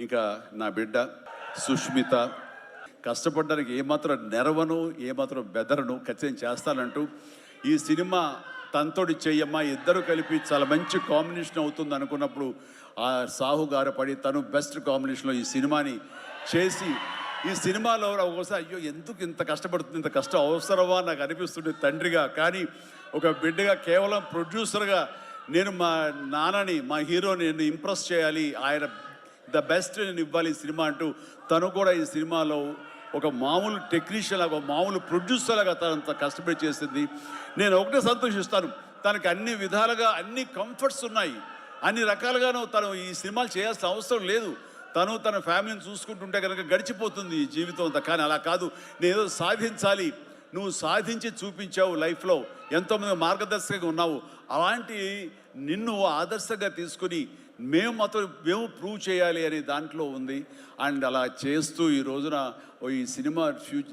ఇంకా నా బిడ్డ సుష్మిత కష్టపడడానికి ఏమాత్రం నెరవను, ఏమాత్రం బెదరను, ఖచ్చితంగా చేస్తానంటూ ఈ సినిమా తనతోటి చెయ్యమ్మా, ఇద్దరు కలిపి చాలా మంచి కాంబినేషన్ అవుతుంది అనుకున్నప్పుడు ఆ సాహు గారు పడి తను బెస్ట్ కాంబినేషన్లో ఈ సినిమాని చేసి ఈ సినిమాలో ఒకసారి అయ్యో ఎందుకు ఇంత కష్టపడుతుంది, ఇంత కష్టం అవసరమా నాకు అనిపిస్తుంది తండ్రిగా. కానీ ఒక బిడ్డగా కేవలం ప్రొడ్యూసర్గా నేను మా నాన్నని, మా హీరోని నేను ఇంప్రెస్ చేయాలి, ఆయన ద బెస్ట్ నేను ఇవ్వాలి ఈ సినిమా అంటూ తను కూడా ఈ సినిమాలో ఒక మామూలు టెక్నీషియన్ లాగా, మామూలు ప్రొడ్యూసర్ లాగా తనంత కష్టపడి చేసింది. నేను ఒకటే సంతోషిస్తాను, తనకి అన్ని విధాలుగా అన్ని కంఫర్ట్స్ ఉన్నాయి, అన్ని రకాలుగాను తను ఈ సినిమాలు చేయాల్సిన అవసరం లేదు. తను తన ఫ్యామిలీని చూసుకుంటుంటే కనుక గడిచిపోతుంది ఈ జీవితం అంతా. కానీ అలా కాదు, నేనేదో సాధించాలి, నువ్వు సాధించి చూపించావు లైఫ్లో, ఎంతోమంది మార్గదర్శకంగా ఉన్నావు, అలాంటి నిన్ను ఆదర్శంగా తీసుకుని మేము ప్రూవ్ చేయాలి అనే దాంట్లో ఉంది. అండ్ అలా చేస్తూ ఈ రోజున ఈ సినిమా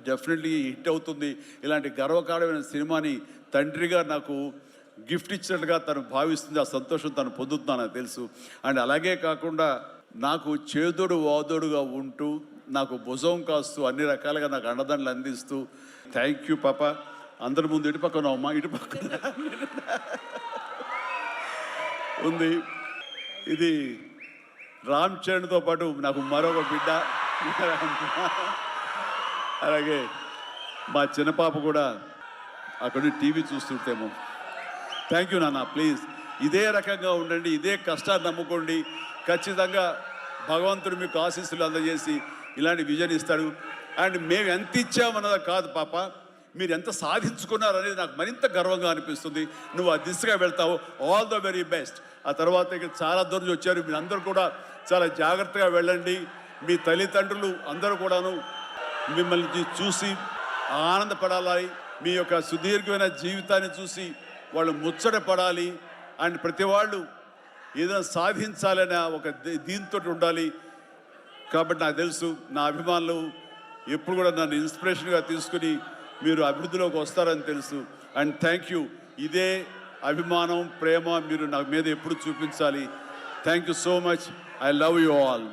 డెఫినెట్లీ హిట్ అవుతుంది. ఇలాంటి గర్వకారణమైన సినిమాని తండ్రిగా నాకు గిఫ్ట్ ఇచ్చినట్టుగా తను భావిస్తుంది, ఆ సంతోషం తను పొందుతున్నానని తెలుసు. అండ్ అలాగే కాకుండా నాకు చేదోడు వాదోడుగా ఉంటూ నాకు భుజం కాస్తూ అన్ని రకాలుగా నాకు అండదండలు అందిస్తూ థ్యాంక్ యూ పాప. అందరి ముందు ఇటు పక్కన అమ్మా, ఇటు పక్కన ఉంది. ఇది రామ్ చరణ్తో పాటు నాకు మరొక బిడ్డ, అలాగే మా చిన్న పాప కూడా అక్కడ టీవీ చూస్తుంటేమో. థ్యాంక్ యూ నాన్న, ప్లీజ్ ఇదే రకంగా ఉండండి, ఇదే కష్టాన్ని నమ్ముకోండి, ఖచ్చితంగా భగవంతుడు మీకు ఆశీస్సులు అందజేసి ఇలాంటి విజన్ ఇస్తాడు. అండ్ మేము ఎంత ఇచ్చామన్నది కాదు పాప, మీరు ఎంత సాధించుకున్నారు అనేది నాకు మరింత గర్వంగా అనిపిస్తుంది. నువ్వు ఆ దిశగా వెళ్తావు, ఆల్ ద వెరీ బెస్ట్. ఆ తర్వాత ఇక్కడ చాలా దూరం వచ్చారు, మీరందరూ కూడా చాలా జాగ్రత్తగా వెళ్ళండి. మీ తల్లిదండ్రులు అందరూ కూడాను మిమ్మల్ని చూసి ఆనందపడాలి, మీ యొక్క సుదీర్ఘమైన జీవితాన్ని చూసి వాళ్ళు ముచ్చట పడాలి. అండ్ ప్రతి వాళ్ళు ఏదైనా సాధించాలనే ఒక దీంతో ఉండాలి. కాబట్టి నాకు తెలుసు నా అభిమానులు ఎప్పుడు కూడా నన్ను ఇన్స్పిరేషన్గా తీసుకుని మీరు అభివృద్ధిలోకి వస్తారని తెలుసు. అండ్ థ్యాంక్ యూ, ఇదే అభిమానం ప్రేమ మీరు నా మీద ఎప్పుడు చూపించాలి. Thank you so much, I love you all.